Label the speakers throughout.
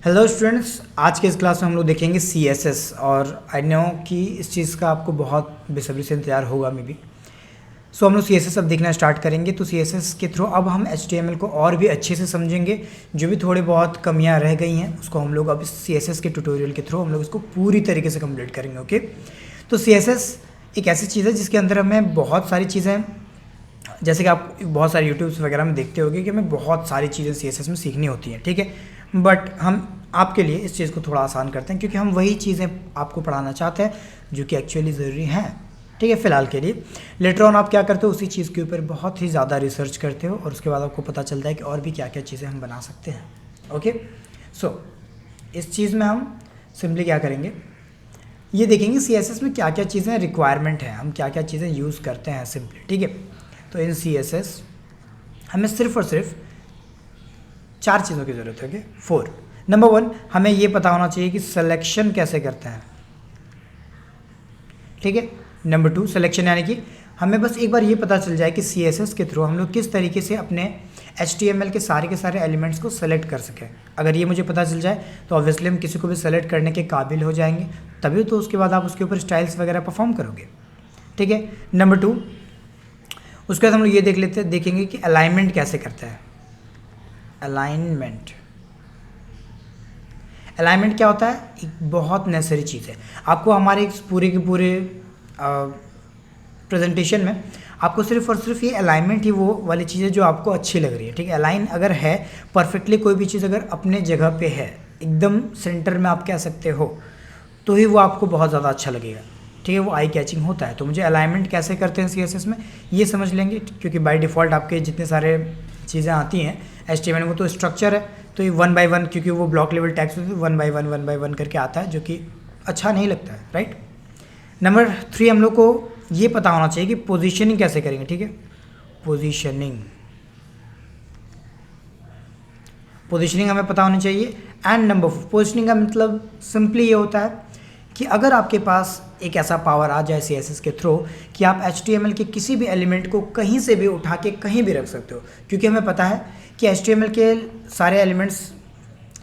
Speaker 1: Hello students, आज के इस क्लास में हम लोग देखेंगे CSS। और आई नो कि इस चीज़ का आपको बहुत बेसब्री से इंतजार होगा मे बी। सो हम लोग CSS अब देखना स्टार्ट करेंगे। तो CSS के थ्रू अब हम HTML को और भी अच्छे से समझेंगे। जो भी थोड़ी बहुत कमियां रह गई हैं उसको हम लोग अब इस CSS के ट्यूटोरियल के थ्रू हम लोग इसको पूरी तरीके से कंप्लीट करेंगे। ओके, तो CSS एक ऐसी चीज़ है जिसके अंदर हमें बहुत सारी चीज़ें, जैसे कि आप बहुत सारे यूट्यूब्स वगैरह में देखते होंगे कि हमें बहुत सारी चीज़ें CSS में सीखनी होती हैं, ठीक है। बट हम आपके लिए इस चीज़ को थोड़ा आसान करते हैं क्योंकि हम वही चीज़ें आपको पढ़ाना चाहते हैं जो कि एक्चुअली ज़रूरी हैं, ठीक है, फ़िलहाल के लिए। लेटर ऑन आप क्या करते हो, उसी चीज़ के ऊपर बहुत ही ज़्यादा रिसर्च करते हो और उसके बाद आपको पता चलता है कि और भी क्या क्या चीज़ें हम बना सकते हैं। ओके, सो इस चीज़ में हम सिंपली क्या करेंगे, ये देखेंगे CSS में क्या क्या चीज़ें रिक्वायरमेंट है, हम क्या क्या चीज़ें यूज़ करते हैं सिंपली, ठीक है। तो इन CSS हमें सिर्फ और सिर्फ 4 चीज़ों की ज़रूरत है। ओके, 4। नंबर 1, हमें ये पता होना चाहिए कि सिलेक्शन कैसे करते हैं, ठीक है। नंबर 2, सिलेक्शन यानी कि हमें बस एक बार ये पता चल जाए कि CSS के थ्रू हम लोग किस तरीके से अपने HTML के सारे एलिमेंट्स को सेलेक्ट कर सकें। अगर ये मुझे पता चल जाए तो ऑब्वियसली हम किसी को भी सेलेक्ट करने के काबिल हो जाएंगे, तभी तो उसके बाद आप उसके ऊपर स्टाइल्स वगैरह परफॉर्म करोगे, ठीक है। नंबर 2, उसके बाद हम लोग ये देखेंगे कि अलाइनमेंट कैसे करता है। अलाइनमेंट क्या होता है, एक बहुत नेसेसरी चीज़ है। आपको हमारे इस पूरे के पूरे प्रेजेंटेशन में आपको सिर्फ और सिर्फ ये अलाइनमेंट ही वो वाली चीज़ है जो आपको अच्छी लग रही है, ठीक है। अलाइन अगर है परफेक्टली, कोई भी चीज़ अगर अपने जगह पे है, एकदम सेंटर में आप कह सकते हो, तो ही वो आपको बहुत ज़्यादा अच्छा लगेगा, ठीक है, वो आई कैचिंग होता है। तो मुझे अलाइनमेंट कैसे करते हैं CSS में ये समझ लेंगे, क्योंकि बाय डिफ़ॉल्ट आपके जितने सारे चीज़ें आती हैं HTML में तो स्ट्रक्चर है, तो ये 1 by 1, क्योंकि वो ब्लॉक लेवल टैग्स होते हैं, 1 by 1 करके आता है, जो कि अच्छा नहीं लगता है, राइट। नंबर 3, हम लोग को ये पता होना चाहिए कि पोजीशनिंग कैसे करेंगे, ठीक है। पोजीशनिंग हमें पता होनी चाहिए। एंड नंबर 4, पोजीशनिंग का मतलब सिंपली ये होता है कि अगर आपके पास एक ऐसा पावर आ जाए CSS के थ्रू कि आप HTML के किसी भी एलिमेंट को कहीं से भी उठा के कहीं भी रख सकते हो, क्योंकि हमें पता है कि HTML के सारे एलिमेंट्स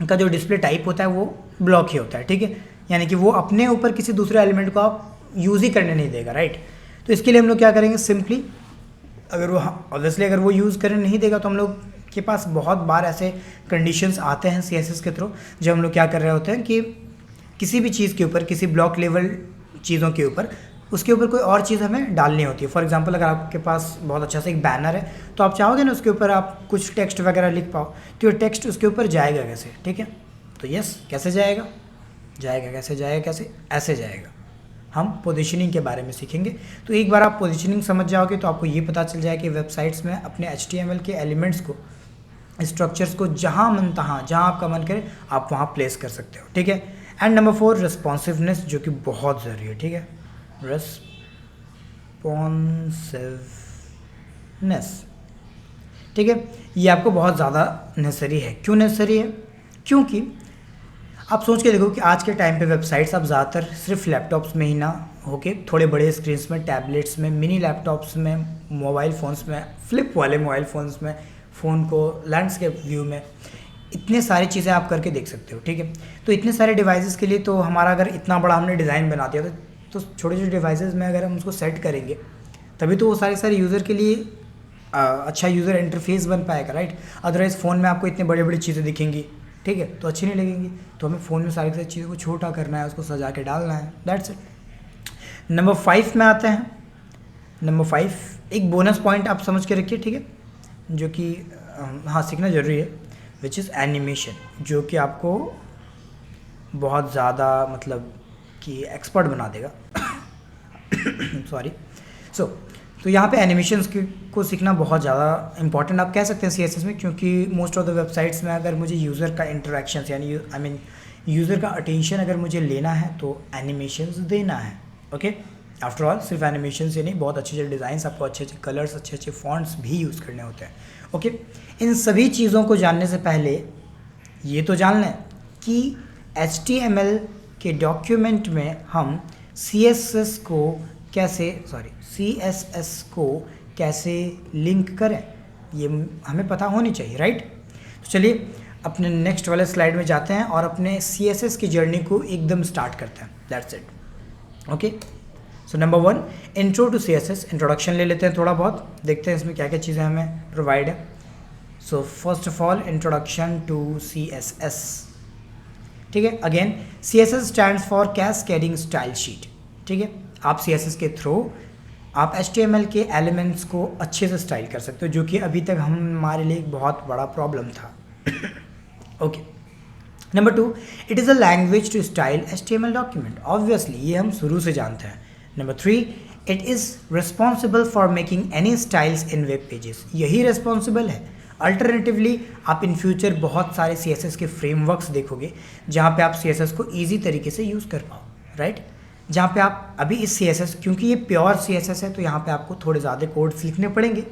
Speaker 1: का जो डिस्प्ले टाइप होता है वो ब्लॉक ही होता है, ठीक है। यानी कि वो अपने ऊपर किसी दूसरे एलिमेंट को आप यूज़ ही करने नहीं देगा, राइट। तो इसके लिए हम लोग क्या करेंगे, सिंपली अगर वो ऑब्वियसली अगर वो यूज़ करने नहीं देगा तो हम लोग के पास बहुत बार ऐसे कंडीशंस आते हैं CSS के थ्रू, जब हम लोग क्या कर रहे होते हैं कि किसी भी चीज़ के ऊपर, किसी ब्लॉक लेवल चीज़ों के ऊपर, उसके ऊपर कोई और चीज़ हमें डालनी होती है। फॉर एग्जांपल अगर आपके पास बहुत अच्छा सा एक बैनर है तो आप चाहोगे ना उसके ऊपर आप कुछ टेक्स्ट वगैरह लिख पाओ, तो ये टेक्स्ट उसके ऊपर जाएगा कैसे, ठीक है। तो यस, कैसे जाएगा, कैसे ऐसे जाएगा। हम पोजीशनिंग के बारे में सीखेंगे। तो एक बार आप पोजीशनिंग समझ जाओगे तो आपको ये पता चल जाएगा कि वेबसाइट्स में अपने HTML के एलिमेंट्स को, स्ट्रक्चर्स को जहाँ मन तहाँ, जहाँ आपका मन करे आप वहाँ प्लेस कर सकते हो, ठीक है। एंड नंबर 4, रिस्पॉन्सिवनेस, जो कि बहुत ज़रूरी है, ठीक है। रिस्पॉन्सिवनेस, ठीक है, ये आपको बहुत ज़्यादा नेसेसरी है। क्यों नेसेसरी है, क्योंकि आप सोच के देखो कि आज के टाइम पे वेबसाइट्स आप ज़्यादातर सिर्फ लैपटॉप्स में ही ना होके थोड़े बड़े स्क्रीन्स में, टैबलेट्स में, मिनी लैपटॉप्स में, मोबाइल फ़ोन्स में, फ्लिप वाले मोबाइल फ़ोन्स में, फ़ोन को लैंडस्केप व्यू में, इतने सारी चीज़ें आप करके देख सकते हो, ठीक है। तो इतने सारे डिवाइसेस के लिए तो हमारा अगर इतना बड़ा हमने डिज़ाइन बना दिया तो छोटे छोटे डिवाइसेस में अगर हम उसको सेट करेंगे तभी तो वो सारे यूज़र के लिए अच्छा यूज़र इंटरफेस बन पाएगा, राइट। अदरवाइज़ फ़ोन में आपको इतनी बड़ी बड़ी चीज़ें दिखेंगी, ठीक है, तो अच्छी नहीं लगेंगी। तो हमें फ़ोन में सारी चीज़ों को छोटा करना है, उसको सजा के डालना है, दैट्स इट। नंबर 5 में आते हैं। नंबर 5 एक बोनस पॉइंट आप समझ के रखिए, ठीक है, जो कि हाँ सीखना ज़रूरी है, विच इज़ एनिमेशन, जो कि आपको बहुत ज़्यादा मतलब कि एक्सपर्ट बना देगा सॉरी। तो यहाँ पे एनिमेशंस को सीखना बहुत ज़्यादा इंपॉर्टेंट आप कह सकते हैं CSS में, क्योंकि मोस्ट ऑफ द वेबसाइट्स में अगर मुझे यूज़र का इंटरेक्शन यानी यूज़र का अटेंशन अगर मुझे लेना है तो एनिमेशंस देना है, ओके। आफ्टर ऑल सिर्फ एनिमेशन से नहीं, बहुत अच्छे अच्छे डिज़ाइंस, आपको अच्छे अच्छे कलर्स, अच्छे अच्छे फॉन्ट्स भी यूज़ करने होते हैं, ओके। इन सभी चीज़ों को जानने से पहले ये तो जान लें कि HTML के डॉक्यूमेंट में हम CSS को कैसे लिंक करें, ये हमें पता होनी चाहिए, राइट। तो चलिए अपने नेक्स्ट वाले स्लाइड में जाते हैं और अपने CSS की जर्नी को एकदम स्टार्ट करते हैं। That's it. Okay, so number 1 intro to CSS, introduction ले लेते हैं थोड़ा बहुत, देखते हैं इसमें क्या क्या चीज़ें हमें प्रोवाइड है। So first of all introduction to CSS, ठीक है। Again CSS stands for cascading style sheet, ठीक है। आप CSS के थ्रू आप HTML के एलिमेंट्स को अच्छे से स्टाइल कर सकते हो, जो कि अभी तक हमारे लिए एक बहुत बड़ा प्रॉब्लम था। Okay, number 2 it is a language to style HTML document, obviously ये हम शुरू से जानते हैं। Number 3 it is responsible for making any styles in web pages, यही रिस्पॉन्सिबल है। अल्टरनेटिवली आप इन फ्यूचर बहुत सारे CSS के फ्रेमवर्क्स देखोगे जहाँ पे आप CSS को ईजी तरीके से यूज़ कर पाओ, राइट। जहाँ पे आप अभी इस CSS, क्योंकि ये प्योर CSS है तो यहाँ पे आपको थोड़े ज़्यादा कोड्स लिखने पड़ेंगे,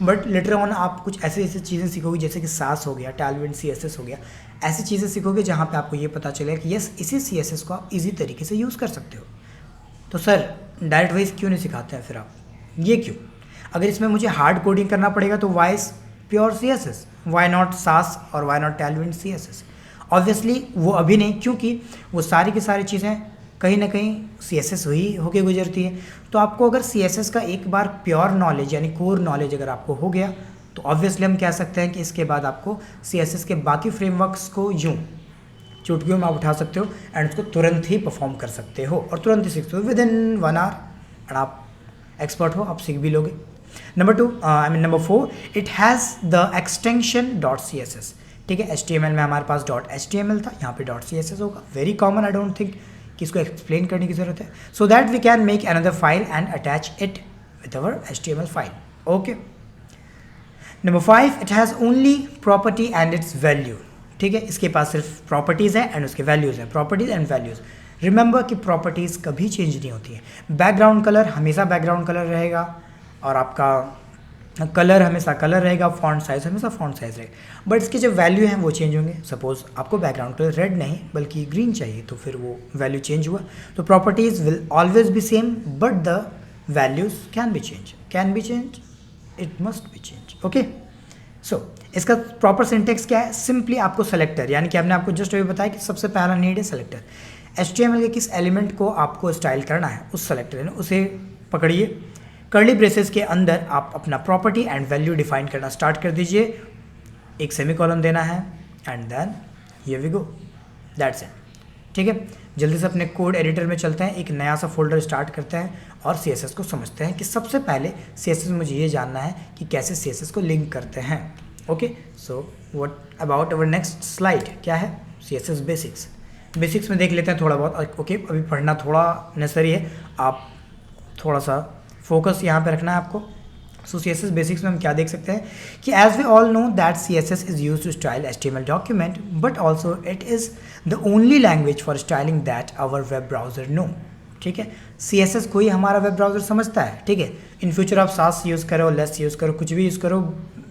Speaker 1: बट लेटर ऑन आप कुछ ऐसे ऐसी चीज़ें सीखोगे जैसे कि सास हो गया, टैलविंड CSS हो गया, ऐसी चीज़ें सीखोगे जहाँ पे आपको ये पता चलेगा कि यस इसी CSS को आप इजी तरीके से यूज़ कर सकते हो। तो सर डायरेक्ट वाइज क्यों नहीं सिखाते हैं फिर आप, ये क्यों? अगर इसमें मुझे हार्ड कोडिंग करना पड़ेगा तो why pure CSS, why not Sass और why not Tailwind CSS? Obviously वो अभी नहीं, क्योंकि वो सारी की सारी चीज़ें कहीं ना कहीं CSS ही होके गुजरती है। तो आपको अगर CSS का एक बार प्योर नॉलेज यानी कोर नॉलेज अगर आपको हो गया तो ऑब्वियसली हम कह सकते हैं कि इसके बाद आपको CSS के बाकी फ्रेमवर्क्स को यूँ चुटकियों में आप उठा सकते हो एंड उसको तुरंत ही परफॉर्म कर सकते हो और तुरंत ही सीखते हो विद इन 1 आवर, एंड आप एक्सपर्ट हो, आप सीख भी लोगे। Number 4 it has the extension .css, ठीक है। HTML में हमारे पास .html था, यहाँ पे .css होगा, very common, I don't think कि इसको एक्सप्लेन करने की ज़रूरत है। So that we can make another file and attach it with our HTML file. Okay, number 5 it has only property and its value, ठीक है। इसके पास सिर्फ प्रॉपर्टीज़ हैं एंड उसके वैल्यूज़ हैं, प्रॉपर्टीज़ एंड वैल्यूज़। रिमेंबर कि प्रॉपर्टीज़ कभी change नहीं होती हैं। बैकग्राउंड कलर हमेशा बैकग्राउंड कलर रहेगा और आपका कलर हमेशा कलर रहेगा, फॉन्ट साइज हमेशा फॉन्ट साइज रहेगा, बट इसके जो वैल्यू हैं वो चेंज होंगे। सपोज आपको बैकग्राउंड कलर रेड नहीं बल्कि ग्रीन चाहिए तो फिर वो वैल्यू चेंज हुआ। तो properties will always be same but the values can be change, it must be change. Okay, so इसका प्रॉपर सिंटेक्स क्या है? सिंपली आपको सेलेक्टर, यानी कि हमने आपको जस्ट अभी बताया कि सबसे पहला नीड है सेलेक्टर। HTML के किस एलिमेंट को आपको स्टाइल करना है उस सेलेक्टर ने उसे पकड़िए, कर्ली ब्रेसेस के अंदर आप अपना प्रॉपर्टी एंड वैल्यू डिफाइन करना स्टार्ट कर दीजिए, एक सेमीकोलन देना है and then here we go, that's it, ठीक है। जल्दी से अपने कोड एडिटर में चलते हैं, एक नया सा फोल्डर स्टार्ट करते हैं और CSS को समझते हैं कि सबसे पहले CSS में मुझे ये जानना है कि कैसे CSS को लिंक करते हैं। Okay, so what about our next slide, क्या है? CSS बेसिक्स में देख लेते हैं थोड़ा बहुत। ओके, अभी पढ़ना थोड़ा नेसेसरी है, आप थोड़ा सा फोकस यहाँ पे रखना है आपको। सो CSS बेसिक्स में हम क्या देख सकते हैं कि as we all know that CSS is use to style HTML document but also it is the only language for styling that our web browser know, ठीक है। CSS को ही हमारा वेब ब्राउजर समझता है, ठीक है। इन फ्यूचर आप सास यूज़ करो, लेस यूज़ करो, कुछ भी यूज़ करो,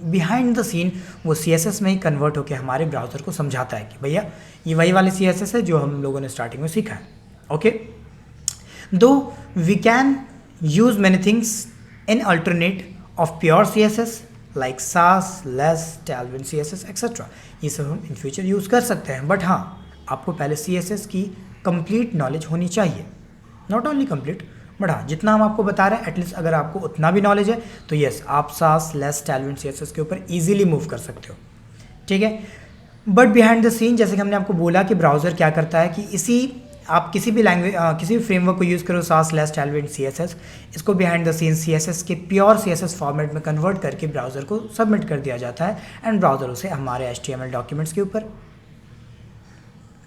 Speaker 1: बिहाइंड द सीन वो CSS में ही कन्वर्ट होकर हमारे ब्राउज़र को समझाता है कि भैया ये वही वाले CSS है जो हम लोगों ने स्टार्टिंग में सीखा है। Okay, though we can use many things in alternate of pure CSS like Sass, Less, Tailwind CSS etc. ये सब हम इन फ्यूचर यूज़ कर सकते हैं, बट हाँ आपको पहले CSS की कंप्लीट नॉलेज होनी चाहिए, नॉट ओनली कंप्लीट बट हाँ जितना हम आपको बता रहे हैं एटलीस्ट अगर आपको उतना भी नॉलेज है तो यस आप Sass, Less, Tailwind CSS के ऊपर ईजिली मूव कर सकते हो, ठीक है। बट बिहाइंड द सीन जैसे कि हमने आपको बोला कि ब्राउज़र क्या करता है कि इसी आप किसी भी लैंग्वेज किसी भी फ्रेमवर्क को यूज़ करो, Sass, Less, Tailwind CSS, इसको बिहाइंड द सीन CSS के प्योर CSS फॉर्मेट में कन्वर्ट करके ब्राउज़र को सबमिट कर दिया जाता है एंड ब्राउज़र उसे हमारे HTML डॉक्यूमेंट्स के ऊपर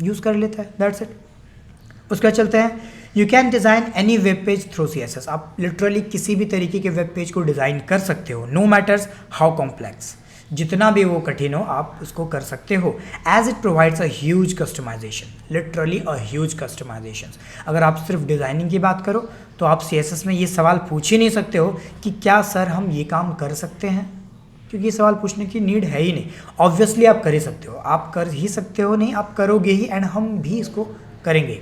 Speaker 1: यूज़ कर लेता है, दैट्स इट। उसके बाद चलते हैं, you can design any web page through CSS, आप लिटरली किसी भी तरीके के वेब पेज को डिज़ाइन कर सकते हो, नो मैटर्स हाउ कॉम्प्लेक्स, जितना भी वो कठिन हो आप उसको कर सकते हो, as it provides a huge customization, literally a huge customization. अगर आप सिर्फ डिज़ाइनिंग की बात करो तो आप CSS में ये सवाल पूछ ही नहीं सकते हो कि क्या सर हम ये काम कर सकते हैं, क्योंकि ये सवाल पूछने की नीड है ही नहीं। ऑब्वियसली आप कर ही सकते हो, आप कर ही सकते हो, नहीं आप करोगे ही एंड हम भी इसको करेंगे।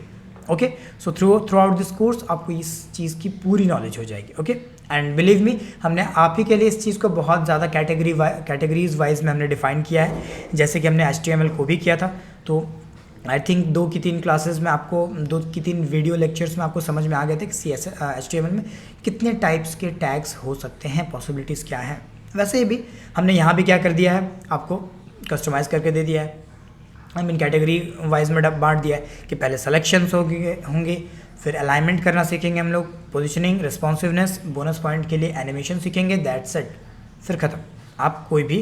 Speaker 1: Okay, so through out this course आपको इस चीज़ की पूरी नॉलेज हो जाएगी। ओके, एंड बिलीव मी, हमने आप ही के लिए इस चीज़ को बहुत ज़्यादा कैटेगरीज वाइज में हमने डिफाइन किया है, जैसे कि हमने HTML को भी किया था। तो आई थिंक 2 की 3 क्लासेस में आपको 2 की 3 वीडियो लेक्चर्स में आपको समझ में आ गए थे कि HTML में कितने टाइप्स के टैग्स हो सकते हैं, पॉसिबिलिटीज़ क्या हैं। वैसे ही भी हमने यहाँ भी क्या कर दिया है, आपको कस्टमाइज़ करके दे दिया है। आई मीन कैटेगरी वाइज में बांट दिया है कि पहले सेलेक्शंस होंगे, फिर अलाइनमेंट करना सीखेंगे हम लोग, पोजिशनिंग, रिस्पॉन्सिवनेस, बोनस पॉइंट के लिए एनिमेशन सीखेंगे, दैट्स इट, फिर ख़त्म। आप कोई भी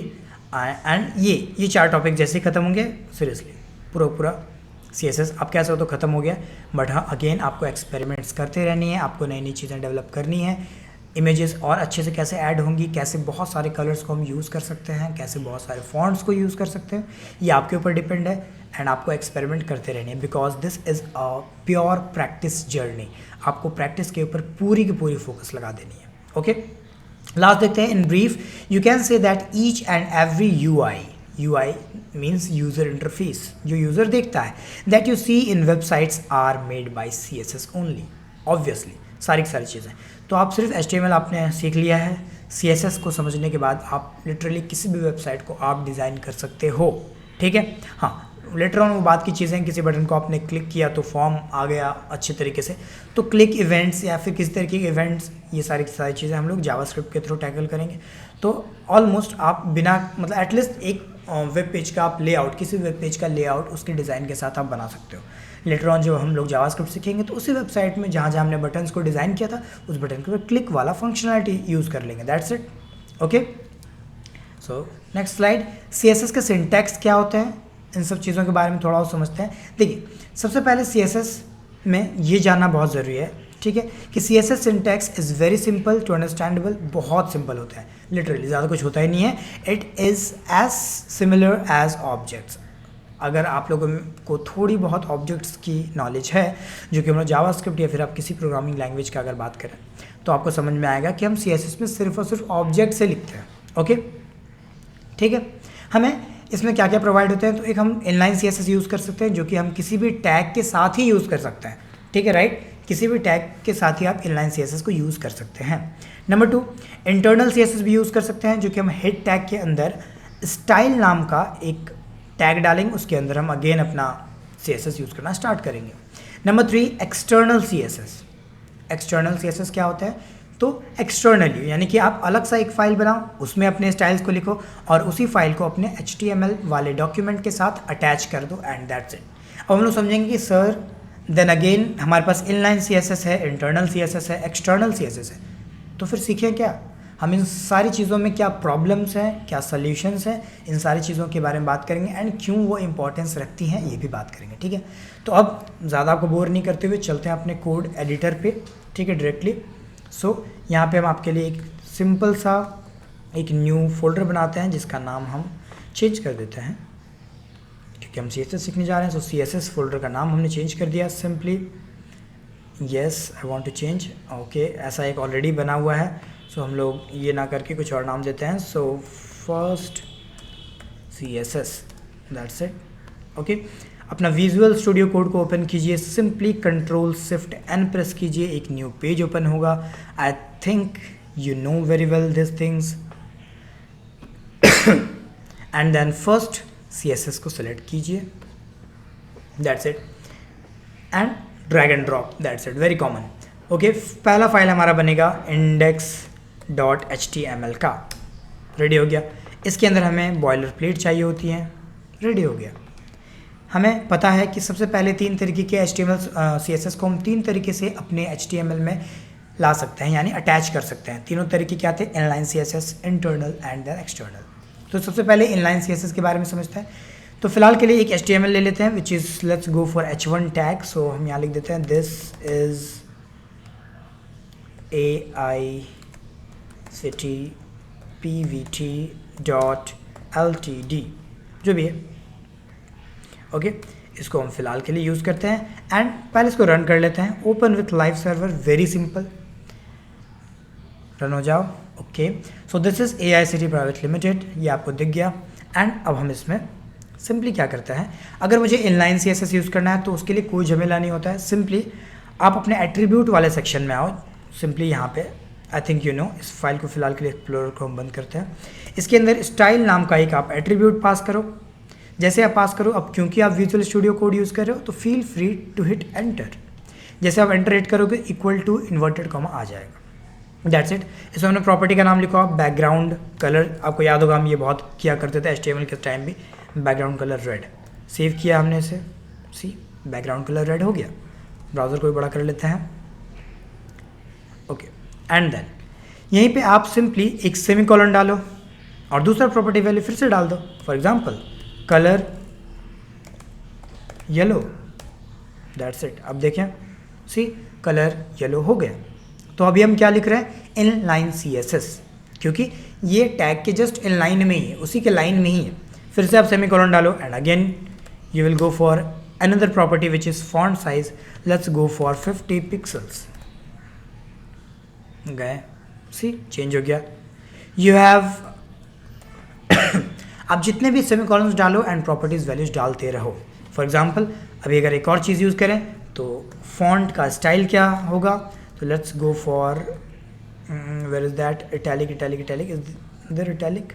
Speaker 1: एंड ये 4 टॉपिक जैसे ही ख़त्म होंगे, सीरियसली पूरा CSS आप कैसे हो तो ख़त्म हो गया। बट हाँ, अगेन आपको एक्सपेरिमेंट्स करते रहनी है, आपको नई नई चीज़ें डेवलप करनी है, इमेजेस और अच्छे से कैसे ऐड होंगी, कैसे बहुत सारे कलर्स को हम यूज़ कर सकते हैं, कैसे बहुत सारे फॉन्ट्स को यूज़ कर सकते हैं, ये आपके ऊपर डिपेंड है। एंड आपको एक्सपेरिमेंट करते रहनी है, because this is a pure practice journey. आपको प्रैक्टिस के ऊपर पूरी की पूरी फोकस लगा देनी है। ओके, लास्ट देखते हैं। In brief you can say that each and every UI means user interface, जो यूज़र देखता है, that you see in websites are made by CSS only. Obviously सारी की सारी चीज़ें, तो आप सिर्फ HTML आपने सीख लिया है, CSS को समझने के बाद आप लिटरली किसी भी वेबसाइट को आप डिज़ाइन कर सकते हो। ठीक है, हाँ, लेटर ऑन वो बात की चीज़ें, किसी बटन को आपने क्लिक किया तो फॉर्म आ गया अच्छे तरीके से, तो क्लिक इवेंट्स या फिर किसी तरीके के इवेंट्स, ये सारी की सारी चीज़ें हम लोग जावास्क्रिप्ट के थ्रू टैकल करेंगे। तो ऑलमोस्ट आप बिना मतलब एटलीस्ट एक वेब पेज का आप लेआउट, किसी वेब पेज का लेआउट उसके डिज़ाइन के साथ आप बना सकते हो। लेटर ऑन जब हम लोग जावास्क्रिप्ट सीखेंगे तो उसी वेबसाइट में जहाँ जहाँ हमने बटन्स को डिज़ाइन किया था, उस बटन के ऊपर क्लिक वाला फंक्शनलिटी यूज़ कर लेंगे, that's it. Okay, so next slide. CSS के सिंटैक्स क्या होते हैं, इन सब चीज़ों के बारे में थोड़ा और समझते हैं। देखिए, सबसे पहले CSS में ये जानना बहुत ज़रूरी है, ठीक है, कि CSS syntax is very simple to understandable, बहुत सिंपल होता है, लिटरली ज़्यादा कुछ होता ही नहीं है। It is as similar as objects. अगर आप लोगों को थोड़ी बहुत ऑब्जेक्ट्स की नॉलेज है, जो कि हम लोग जावास्क्रिप्ट या फिर आप किसी प्रोग्रामिंग लैंग्वेज का अगर बात करें, तो आपको समझ में आएगा कि हम CSS में सिर्फ और सिर्फ ऑब्जेक्ट से लिखते हैं। ओके, ठीक है, हमें इसमें क्या क्या प्रोवाइड होते हैं, तो एक हम इनलाइन CSS यूज़ कर सकते हैं, जो कि हम किसी भी टैग के साथ ही यूज़ कर सकते हैं। ठीक है, राइट, किसी भी टैग के साथ ही आप इनलाइन CSS को यूज़ कर सकते हैं। नंबर 2, इंटरनल CSS भी यूज़ कर सकते हैं, जो कि हम हेड टैग के अंदर स्टाइल नाम का एक टैग डालेंगे, उसके अंदर हम अगेन अपना CSS यूज़ करना स्टार्ट करेंगे। Number 3, external CSS। External CSS क्या होता है, तो एक्सटर्नली यानी कि आप अलग सा एक फ़ाइल बनाओ, उसमें अपने स्टाइल्स को लिखो और उसी फाइल को अपने HTML वाले डॉक्यूमेंट के साथ अटैच कर दो, एंड दैट्स इट। अब हम लोग समझेंगे कि सर देन अगेन हमारे पास इनलाइन CSS है, इंटरनल CSS है, एक्सटर्नल CSS है, तो फिर सीखें क्या, हम इन सारी चीज़ों में क्या प्रॉब्लम्स हैं, क्या सॉल्यूशंस हैं, इन सारी चीज़ों के बारे में बात करेंगे एंड क्यों वो इंपॉर्टेंस रखती हैं, ये भी बात करेंगे। ठीक है, तो अब ज़्यादा आपको बोर नहीं करते हुए चलते हैं अपने कोड एडिटर पे। ठीक है, डायरेक्टली सो यहाँ पे हम आपके लिए एक सिंपल सा एक न्यू फोल्डर बनाते हैं, जिसका नाम हम चेंज कर देते हैं, क्योंकि हम CSS सीखने जा रहे हैं। सो CSS फोल्डर का नाम हमने चेंज कर दिया, simply yes I want to change. Okay, ऐसा एक ऑलरेडी बना हुआ है, सो हम लोग ये ना करके कुछ और नाम देते हैं। So first CSS, that's it. Okay, अपना विजुअल स्टूडियो कोड को ओपन कीजिए, सिंपली Ctrl+Shift+N प्रेस कीजिए, एक न्यू पेज ओपन होगा। I think you know very well this things and then first CSS को सेलेक्ट कीजिए, that's it, and drag and drop, that's it, very common. Okay, पहला file हमारा बनेगा index.html का, ready हो गया। इसके अंदर हमें बॉयलर प्लेट चाहिए होती है, रेडी हो गया। हमें पता है कि सबसे पहले 3 तरीके के HTML CSS को हम 3 तरीके से अपने HTML में ला सकते हैं, यानी अटैच कर सकते हैं। तीनों तरीके क्या थे, inline CSS, internal and then external. तो सबसे पहले इनलाइन CSS के बारे में समझते हैं। तो फिलहाल के लिए एक HTML ले लेते हैं, which is let's go for H1 tag. So हम यहाँ लिख देते हैं दिस इज़ AICTPVT.LTD, जो भी है। ओके, इसको हम फिलहाल के लिए यूज़ करते हैं एंड पहले इसको रन कर लेते हैं। Open with live server, very simple, run हो जाओ। Okay, so this is AICT private limited, ये आपको दिख गया। एंड अब हम इसमें सिंपली क्या करते हैं, अगर मुझे इनलाइन CSS यूज़ करना है तो उसके लिए कोई झमेला नहीं होता है। सिंपली आप अपने एट्रीब्यूट वाले सेक्शन में आओ, सिंपली यहाँ पे आई थिंक यू नो। इस फाइल को फिलहाल के लिए एक्सप्लोरर को हम बंद करते हैं। इसके अंदर स्टाइल नाम का एक आप एट्रीब्यूट पास करो। जैसे आप पास करो, अब क्योंकि आप विजुअल स्टूडियो कोड यूज़ कर रहे हो तो feel free to hit enter. जैसे आप एंटर हिट करोगे इक्वल टू इन्वर्टेड कॉमा आ जाएगा। That's it. इसमें हमने प्रॉपर्टी का नाम लिखा, बैकग्राउंड कलर, आपको याद होगा हम ये बहुत किया करते थे HTML के टाइम भी, बैकग्राउंड कलर रेड। सेव किया हमने इसे, सी बैकग्राउंड कलर रेड हो गया। ब्राउज़र को भी बड़ा कर लेते हैं, ओके। एंड देन यहीं पे आप सिंपली एक सेमीकोलन डालो और दूसरा प्रॉपर्टी वैल्यू फिर से डाल दो। For example colour yellow, that's it. अब देखें, सी कलर येलो हो गया। तो अभी हम क्या लिख रहे हैं, इनलाइन CSS, क्योंकि ये टैग के जस्ट इनलाइन में ही है, उसी के लाइन में ही है। फिर से आप सेमीकोलन डालो and again you will go for another property which is font size. Let's go for 50 pixels. गए, सी चेंज हो गया। You have आप जितने भी सेमीकोलन्स डालो एंड प्रॉपर्टीज वैल्यूज डालते रहो। फॉर एग्जाम्पल अभी अगर एक और चीज़ यूज़ करें तो फॉन्ट का स्टाइल क्या होगा, तो let's go for where is that, italic is there italic,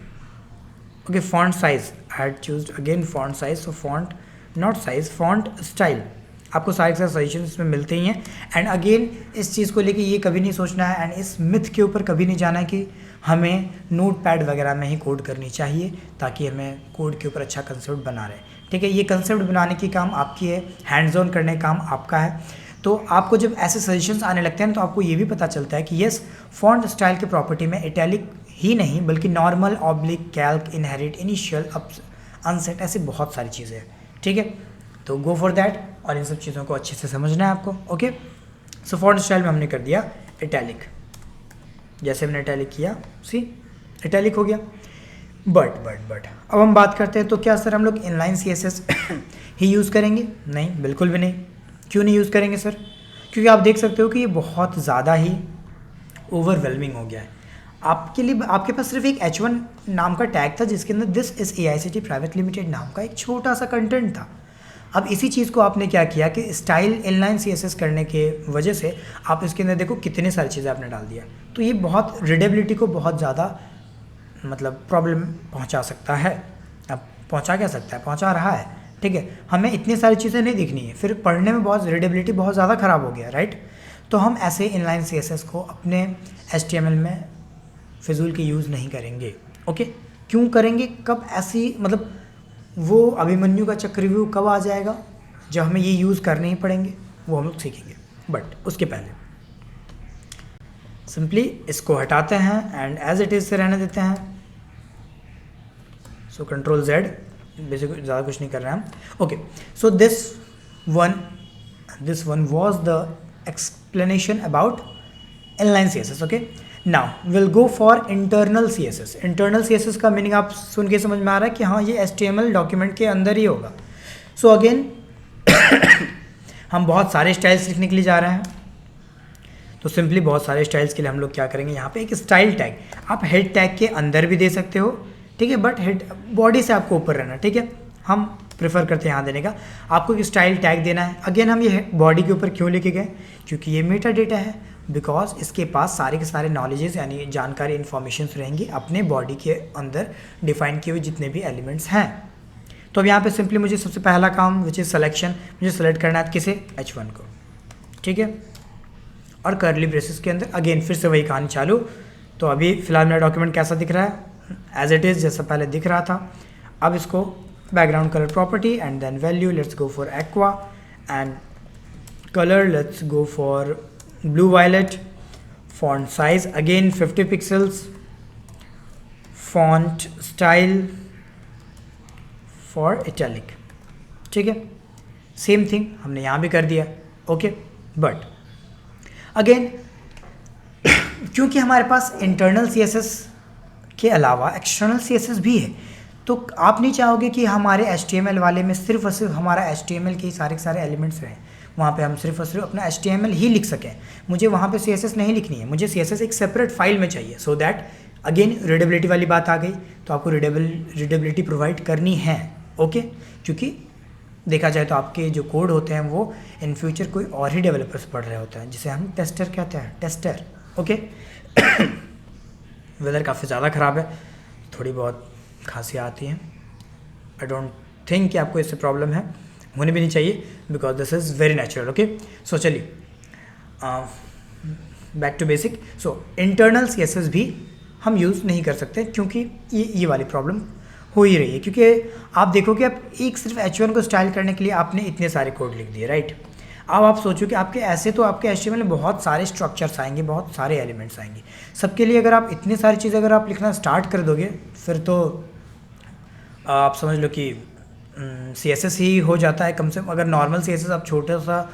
Speaker 1: okay. Font size I had choosed again font size, so font not size, font style. आपको सारे सारे सजेशन इसमें मिलते ही हैं। एंड अगेन इस चीज़ को लेके ये कभी नहीं सोचना है एंड इस मिथ के ऊपर कभी नहीं जाना है कि हमें नोट पैड वगैरह में ही कोड करनी चाहिए ताकि हमें कोड के ऊपर अच्छा कंसेप्ट बना रहे। ठीक है, ये कंसेप्ट बनाने की काम आपकी है, हैंड्स ऑन करने का काम आपका है। तो आपको जब ऐसे सजेशंस आने लगते हैं तो आपको ये भी पता चलता है कि यस, फॉन्ट स्टाइल के प्रॉपर्टी में इटैलिक ही नहीं बल्कि normal, oblique, calc, inherit, initial, unset, ऐसे बहुत सारी चीज़ें हैं। ठीक है, तो गो फॉर दैट और इन सब चीज़ों को अच्छे से समझना है आपको, ओके। सो फॉन्ट स्टाइल में हमने कर दिया इटैलिक, जैसे हमने इटैलिक किया, सी इटैलिक हो गया। बट अब हम बात करते हैं तो क्या सर हम लोग इनलाइन CSS ही यूज़ करेंगे? नहीं, बिल्कुल भी नहीं। क्यों नहीं यूज़ करेंगे सर? क्योंकि आप देख सकते हो कि ये बहुत ज़्यादा ही ओवरवेलमिंग हो गया है। आपके लिए आपके पास सिर्फ एक H1 नाम का टैग था जिसके अंदर this is AICT private limited नाम का एक छोटा सा कंटेंट था। अब इसी चीज़ को आपने क्या किया कि स्टाइल इनलाइन CSS करने के वजह से आप इसके अंदर देखो कितने सारी चीज़ें आपने डाल दिया। तो ये बहुत रीडेबिलिटी को बहुत ज़्यादा मतलब प्रॉब्लम पहुंचा सकता है। अब पहुंचा क्या सकता है, पहुंचा रहा है। ठीक है, हमें इतनी सारी चीज़ें नहीं दिखनी है, फिर पढ़ने में बहुत रीडेबिलिटी बहुत ज़्यादा ख़राब हो गया, राइट। तो हम ऐसे इनलाइन CSS को अपने HTML में फिजूल के यूज़ नहीं करेंगे, ओके। क्यों करेंगे, कब ऐसी मतलब वो अभिमन्यु का चक्रव्यूह कब आ जाएगा जब हमें ये यूज़ करने ही पड़ेंगे, वो हम लोग सीखेंगे। बट उसके पहले सिंपली इसको हटाते हैं एंड एज इट इज़ से रहने देते हैं। सो Ctrl Z, बेसिकली ज़्यादा कुछ नहीं कर रहे हैं हम, okay. So this one was the explanation about inline CSS, okay. Now will go for internal CSS। Internal CSS का मीनिंग आप सुन के समझ में आ रहा है कि हाँ ये HTML डॉक्यूमेंट के अंदर ही होगा। सो अगेन हम बहुत सारे स्टाइल्स लिखने के लिए जा रहे हैं, तो सिंपली बहुत सारे स्टाइल्स के लिए हम लोग क्या करेंगे, यहाँ पे एक स्टाइल टैग आप हेड टैग के अंदर भी दे सकते हो, ठीक है, बट हेड बॉडी से आपको ऊपर रहना, ठीक है। हम प्रेफर करते हैं यहाँ देने का, आपको एक स्टाइल टैग देना है। अगेन हम ये बॉडी के ऊपर क्यों लेके गए, क्योंकि ये मेटा डेटा है, बिकॉज इसके पास सारे के सारे नॉलेजेस यानी जानकारी इन्फॉर्मेशन रहेंगी अपने बॉडी के अंदर डिफाइन किए हुए जितने भी एलिमेंट्स हैं। तो अब यहाँ पे सिंपली मुझे सबसे पहला काम विच इज़ सिलेक्शन, मुझे सेलेक्ट करना है किसे, H1 को, ठीक है। और कर्ली ब्रेसेस के अंदर अगेन फिर से वही कहानी चालू। तो अभी फिलहाल मेरा डॉक्यूमेंट कैसा दिख रहा है, एज इट इज़ जैसा पहले दिख रहा था। अब इसको background colour property and then value, let's go for aqua and colour, let's go for blue violet, font size again 50 pixels, font style for italic, ठीक है। सेम थिंग हमने यहाँ भी कर दिया, ओके। बट अगेन क्योंकि हमारे पास इंटरनल CSS के अलावा एक्सटर्नल CSS भी है, तो आप नहीं चाहोगे कि हमारे HTML वाले में सिर्फ और सिर्फ हमारा HTML के सारे के सारे एलिमेंट्स रहें, वहाँ पे हम सिर्फ और सिर्फ अपना HTML ही लिख सकें। मुझे वहाँ पे CSS नहीं लिखनी है, मुझे CSS एक सेपरेट फाइल में चाहिए, सो दैट अगेन रीडेबिलिटी वाली बात आ गई। तो आपको रीडेबिलिटी प्रोवाइड करनी है, ओके। क्योंकि देखा जाए तो आपके जो कोड होते हैं वो इन फ्यूचर कोई और ही डेवलपर्स पढ़ रहे होते हैं, जिसे हम टेस्टर कहते हैं, टेस्टर, ओके। वेदर काफ़ी ज़्यादा ख़राब है, थोड़ी बहुत खांसी आती है। आई डोंट थिंक कि आपको इससे प्रॉब्लम है, होनी भी नहीं चाहिए, because this is very natural. Okay, so चलिए back to basic. So internal CSS भी हम यूज़ नहीं कर सकते क्योंकि ये वाली प्रॉब्लम हो ही रही है, क्योंकि आप देखो कि आप एक सिर्फ H1 को स्टाइल करने के लिए आपने इतने सारे कोड लिख दिए, राइट। अब आप सोचो कि आपके ऐसे तो आपके HTML में बहुत सारे स्ट्रक्चर्स आएंगे, बहुत सारे एलिमेंट्स आएंगे, सबके लिए अगर आप इतनी सारी चीज़ें अगर आप लिखना स्टार्ट कर दोगे, फिर तो आप समझ लो कि CSS ही हो जाता है। कम से कम अगर नॉर्मल CSS आप छोटा सा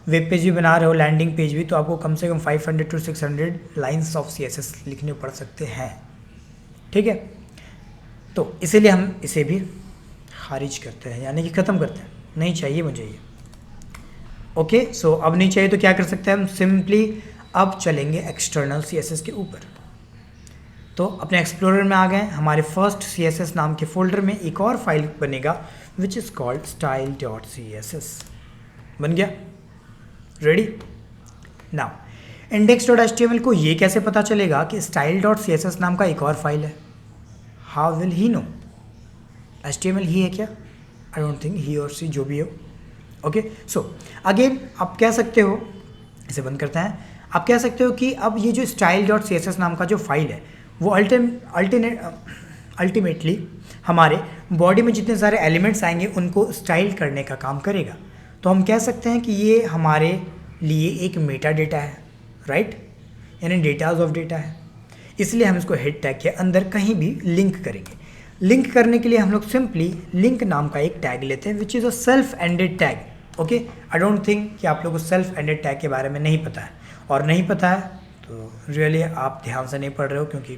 Speaker 1: वेब पेज भी बना रहे हो, लैंडिंग पेज भी, तो आपको कम से कम 500 to 600 लाइन्स ऑफ CSS लिखने पड़ सकते हैं, ठीक है। तो इसीलिए हम इसे भी खारिज करते हैं, यानी कि ख़त्म करते हैं, नहीं चाहिए मुझे ये। ओके, सो अब नहीं चाहिए तो क्या कर सकते हैं हम, सिंपली अब चलेंगे एक्सटर्नल CSS के ऊपर। तो अपने एक्सप्लोरर में आ गए, हमारे फर्स्ट CSS नाम के फोल्डर में एक और फाइल बनेगा विच इज़ कॉल्ड style.css। बन गया, रेडी। नाउ index.html को ये कैसे पता चलेगा कि style.css नाम का एक और फाइल है? How will he know? HTML ही है क्या? आई डोंट थिंक, ही और सी जो भी हो। ओके, सो अगेन आप कह सकते हो, इसे बंद करते हैं, आप कह सकते हो कि अब ये जो style.css नाम का जो फाइल है वो अल्टीमेटली हमारे बॉडी में जितने सारे एलिमेंट्स आएंगे उनको स्टाइल करने का काम करेगा। तो हम कह सकते हैं कि ये हमारे लिए एक मेटा डेटा है, राइट, यानी डेटाज ऑफ डेटा है। इसलिए हम इसको हेड टैग के अंदर कहीं भी लिंक करेंगे। लिंक करने के लिए हम लोग सिंपली लिंक नाम का एक टैग लेते हैं which is a self ended tag. Okay, I don't think कि आप लोगों को सेल्फ एंडेड टैग के बारे में नहीं पता है, और नहीं पता है तो रियली आप ध्यान से नहीं पढ़ रहे हो, क्योंकि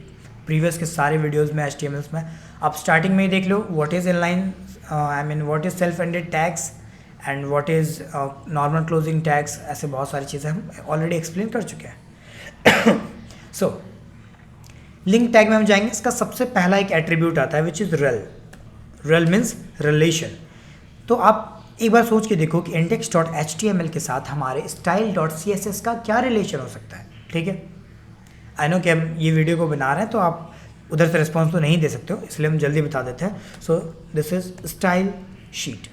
Speaker 1: प्रीवियस के सारे वीडियोस में HTML में आप स्टार्टिंग में ही देख लो, what is inline, I mean what is self ended tags and what is normal closing tags, ऐसे बहुत सारी चीज़ें हम ऑलरेडी एक्सप्लेन कर चुके हैं। सो लिंक टैग में हम जाएंगे, इसका सबसे पहला एक एट्रीब्यूट आता है which is rel। rel means relation. तो आप एक बार सोच के देखो कि index.html के साथ हमारे style.css का क्या रिलेशन हो सकता है, ठीक है। आई नो कि हम ये वीडियो को बना रहे हैं तो आप उधर से रिस्पॉन्स तो नहीं दे सकते हो, इसलिए हम जल्दी बता देते हैं। So this is style sheet,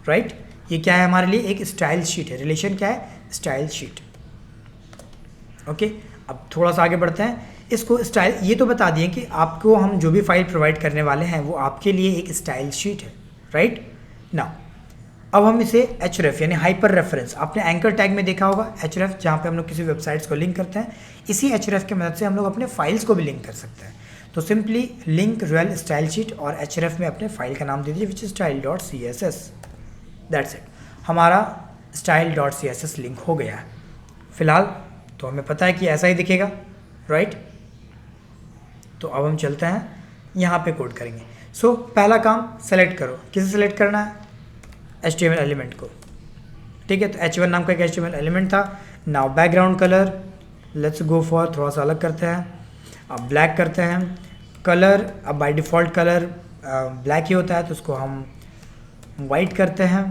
Speaker 1: right. ये क्या है हमारे लिए, एक स्टाइल शीट है। रिलेशन क्या है, स्टाइल शीट। ओके, अब थोड़ा सा आगे बढ़ते हैं। इसको स्टाइल, ये तो बता दिए कि आपको हम जो भी फाइल प्रोवाइड करने वाले हैं वो आपके लिए एक स्टाइल शीट है, राइट। नाउ अब हम इसे href यानी हाइपर रेफरेंस, आपने एंकर टैग में देखा होगा href, जहाँ पे हम लोग किसी वेबसाइट्स को लिंक करते हैं, इसी href की मदद से हम लोग अपने फाइल्स को भी लिंक कर सकते हैं। तो simply link rel style sheet और href में अपने फाइल का नाम दे दीजिए which is style.css। That's it, हमारा style.css लिंक हो गया है। फिलहाल तो हमें पता है कि ऐसा ही दिखेगा, राइट। तो अब हम चलते हैं, यहाँ पे कोड करेंगे। सो पहला काम सेलेक्ट करो, किसे सेलेक्ट करना है, HTML एलिमेंट को, ठीक है। तो H1 नाम का एक HTML एलिमेंट था। Now background colour, let's go for, थोड़ा सा अलग करते हैं, अब ब्लैक करते हैं। कलर अब बाय डिफ़ॉल्ट कलर ब्लैक ही होता है, तो उसको हम वाइट करते हैं।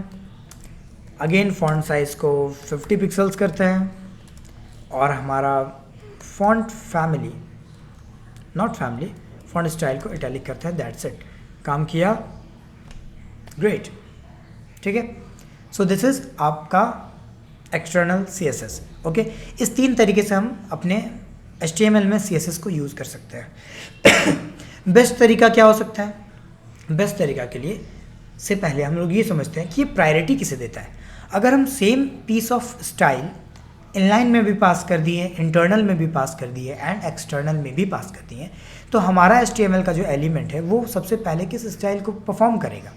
Speaker 1: अगेन फॉन्ट साइज़ को 50 पिक्सल्स करते हैं, और हमारा font family, not family, font style को इटैलिक करते हैं। दैट्स इट, काम किया, ग्रेट, ठीक है। सो दिस इज़ आपका एक्सटर्नल CSS। ओके, इस 3 तरीके से हम अपने HTML में CSS को यूज़ कर सकते हैं। बेस्ट तरीका क्या हो सकता है? बेस्ट तरीका के लिए से पहले हम लोग ये समझते हैं कि ये प्रायोरिटी किसे देता है। अगर हम same piece of style inline में भी पास कर दिए, इंटरनल में भी पास कर दिए एंड एक्सटर्नल में भी पास कर दिए, तो हमारा HTML का जो एलिमेंट है वो सबसे पहले किस स्टाइल को परफॉर्म करेगा।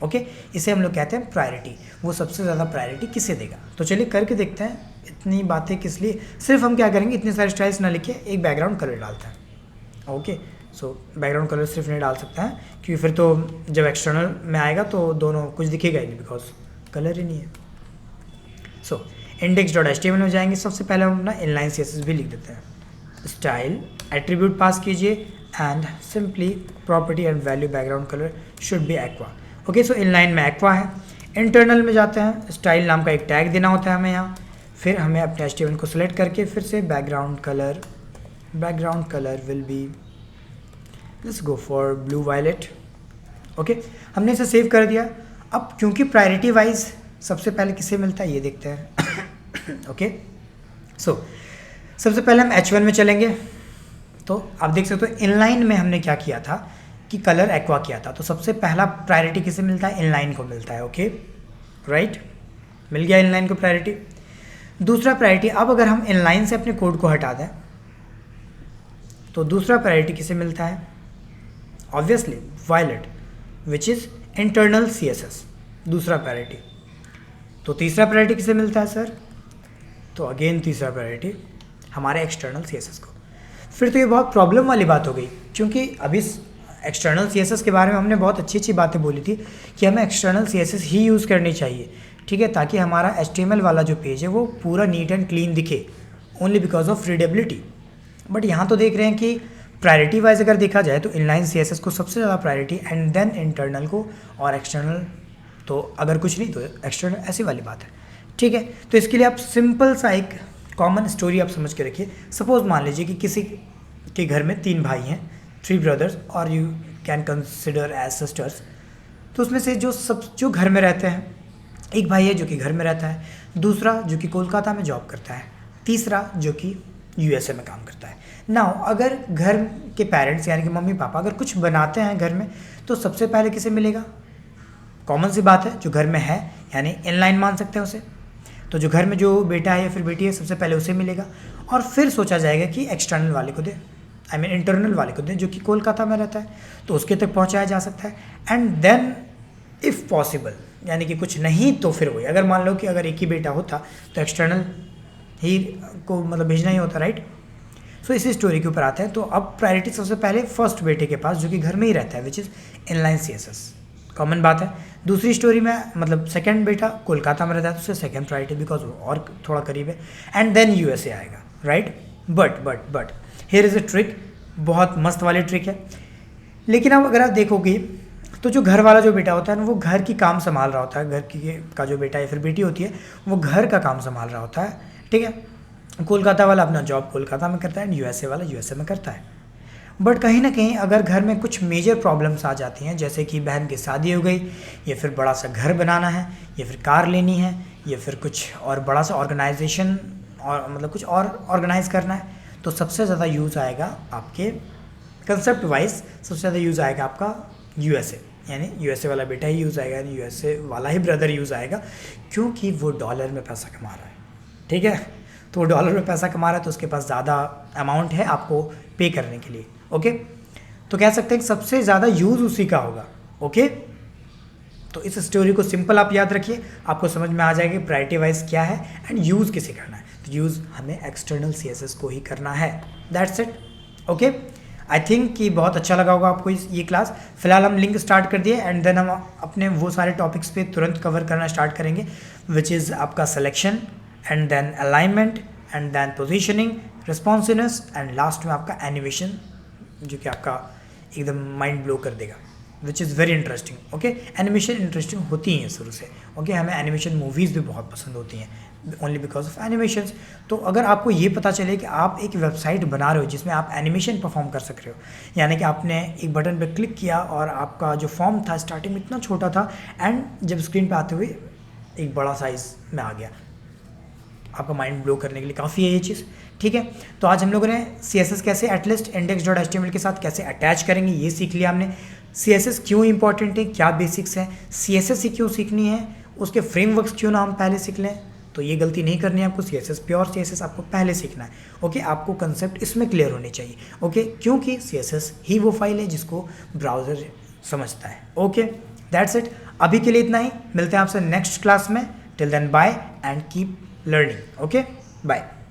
Speaker 1: ओके, इसे हम लोग कहते हैं प्रायोरिटी। वो सबसे ज़्यादा प्रायोरिटी किसे देगा। तो चलिए करके देखते हैं। इतनी बातें किस लिए, सिर्फ हम क्या करेंगे, इतने सारे स्टाइल्स ना लिखे, एक बैकग्राउंड कलर डालते हैं। ओके, सो बैकग्राउंड कलर सिर्फ नहीं डाल सकता है, क्योंकि फिर तो जब एक्सटर्नल में आएगा तो दोनों कुछ दिखेगा ही नहीं, बिकॉज कलर ही नहीं है। सो index.html में जाएंगे, सबसे पहले हम अपना इनलाइन CSS भी लिख देते हैं। स्टाइल एट्रीब्यूट पास कीजिए and simply property and value background colour should be aqua. Okay, so inline में एक्वा है। इंटरनल में जाते हैं, स्टाइल नाम का एक टैग देना होता है हमें यहाँ। फिर हमें अपने HTML को सिलेक्ट करके फिर से background colour background color will be, let's go for blue violet. Okay हमने इसे सेव कर दिया. अब क्योंकि प्रायोरिटी वाइज सबसे पहले किसे मिलता है ये देखते हैं. ओके सो सबसे पहले हम H1 में चलेंगे. तो आप देख सकते हो इनलाइन में हमने क्या किया था कि कलर एक्वा किया था. तो सबसे पहला प्रायोरिटी किसे मिलता है, इनलाइन को मिलता है. ओके राइट, मिल गया इनलाइन को प्रायोरिटी. दूसरा प्रायोरिटी, अब अगर हम इनलाइन से अपने कोड को हटा दें तो दूसरा प्रायोरिटी किसे मिलता है, obviously violet, which is internal CSS, दूसरा प्रायोरिटी. तो तीसरा प्रायोरिटी किसे मिलता है सर, तो अगेन तीसरा प्रायोरिटी हमारे एक्सटर्नल CSS को. फिर तो ये बहुत प्रॉब्लम वाली बात हो गई, क्योंकि अभी एक्सटर्नल CSS के बारे में हमने बहुत अच्छी अच्छी बातें बोली थी कि हमें एक्सटर्नल CSS ही यूज़ करनी चाहिए, ठीक है, ताकि हमारा HTML वाला जो पेज है वो पूरा नीट एंड क्लीन दिखे, only because of readability. But यहाँ तो देख रहे हैं कि प्रायोरिटी वाइज अगर देखा जाए तो इनलाइन CSS को सबसे ज़्यादा प्रायोरिटी एंड देन इंटरनल को, और एक्सटर्नल तो अगर कुछ नहीं तो एक्सटर्नल, ऐसी वाली बात है. ठीक है, तो इसके लिए आप सिंपल सा एक कॉमन स्टोरी आप समझ के रखिए. सपोज मान लीजिए कि किसी के घर में 3 भाई हैं, 3 ब्रदर्स, और you can consider as sisters. तो उसमें से जो घर में रहते हैं, एक भाई है जो कि घर में रहता है, दूसरा जो कि कोलकाता में जॉब करता है, तीसरा जो कि USA में काम करता है. नाउ अगर घर के पेरेंट्स यानी कि मम्मी पापा अगर कुछ बनाते हैं घर में, तो सबसे पहले किसे मिलेगा, कॉमन सी बात है, जो घर में है, यानी इनलाइन मान सकते हैं उसे. तो जो घर में जो बेटा है या फिर बेटी है सबसे पहले उसे मिलेगा, और फिर सोचा जाएगा कि एक्सटर्नल वाले को दे, आई मीन इंटरनल वाले को दे, जो कि कोलकाता में रहता है, तो उसके तक पहुंचाया जा सकता है. एंड देन इफ़ पॉसिबल, यानी कि कुछ नहीं तो फिर वही, अगर मान लो कि अगर एक ही बेटा होता तो एक्सटर्नल ही को मतलब भेजना ही होता, राइट. सो इसी स्टोरी के ऊपर आते हैं. तो अब प्रायोरिटी सबसे पहले फर्स्ट बेटे के पास जो कि घर में ही रहता है, which is inline CSS, common बात है. दूसरी स्टोरी में मतलब सेकंड बेटा कोलकाता में रहता है तो उसे सेकंड प्रायोरिटी बिकॉज वो और थोड़ा करीब है, एंड देन USA आएगा, right. But here is a trick, बहुत मस्त वाली ट्रिक है. लेकिन अब अगर आप देखोगे तो जो घर वाला जो बेटा होता है ना, वो घर की काम संभाल रहा होता है, घर की का जो बेटा या फिर बेटी होती है वो घर का काम संभाल रहा होता है, ठीक है. कोलकाता वाला अपना जॉब कोलकाता में करता है एंड USA वाला USA में करता है. बट कहीं ना कहीं अगर घर में कुछ मेजर प्रॉब्लम्स आ जाती हैं, जैसे कि बहन की शादी हो गई, या फिर बड़ा सा घर बनाना है, या फिर कार लेनी है, या फिर कुछ और बड़ा सा ऑर्गेनाइजेशन और मतलब कुछ और ऑर्गेनाइज करना है, तो सबसे ज़्यादा यूज़ आएगा आपके कंसेप्ट वाइज, सबसे ज़्यादा यूज़ आएगा आपका USA, यानी USA वाला बेटा ही यूज़ आएगा, यानी USA वाला ही ब्रदर यूज़ आएगा, क्योंकि वो डॉलर में पैसा कमा रहा है, ठीक है. तो वो डॉलर में पैसा कमा रहा है तो उसके पास ज़्यादा अमाउंट है आपको पे करने के लिए. ओके, तो कह सकते हैं कि सबसे ज़्यादा यूज़ उसी का होगा. ओके, तो इस स्टोरी को सिंपल आप याद रखिए, आपको समझ में आ जाएगा कि प्रायोरिटी वाइज क्या है एंड यूज़ किसे करना है. तो यूज़ हमें एक्सटर्नल CSS को ही करना है, that's it. Okay, I think कि बहुत अच्छा लगा होगा आपको ये क्लास. फिलहाल हम लिंक स्टार्ट कर दिए एंड देन हम अपने वो सारे टॉपिक्स पे तुरंत कवर करना स्टार्ट करेंगे, विच इज़ आपका selection and then alignment and then positioning, responsiveness and last में आपका एनिमेशन, जो कि आपका एकदम माइंड ब्लो कर देगा, which is very interesting. Okay, animation interesting होती हैं शुरू से. ओके, हमें एनिमेशन मूवीज़ भी बहुत पसंद होती हैं, ओनली बिकॉज ऑफ एनिमेशंस. तो अगर आपको ये पता चले कि आप एक वेबसाइट बना रहे हो जिसमें आप एनिमेशन परफॉर्म कर सक रहे हो, यानी कि आपने एक बटन पर क्लिक किया और आपका जो फॉर्म था स्टार्टिंग में इतना छोटा था एंड जब स्क्रीन पर आते हुए एक बड़ा साइज़ में आ गया, आपका माइंड ब्लो करने के लिए काफ़ी है ये चीज़, ठीक है. तो आज हम लोगों ने CSS कैसे एटलिस्ट index.html के साथ कैसे अटैच करेंगे ये सीख लिया हमने. CSS क्यों इंपॉर्टेंट है, क्या बेसिक्स हैं, CSS ही क्यों सीखनी है, उसके फ्रेमवर्क्स क्यों ना हम पहले सीख लें. तो ये गलती नहीं करनी है आपको, CSS प्योर CSS आपको पहले सीखना है. ओके, आपको कंसेप्ट इसमें क्लियर होने चाहिए. ओके, क्योंकि CSS ही वो फाइल है जिसको ब्राउज़र समझता है. Okay, that's it. अभी के लिए इतना ही, मिलते हैं आपसे नेक्स्ट क्लास में. Till then bye and keep learning. Okay, bye.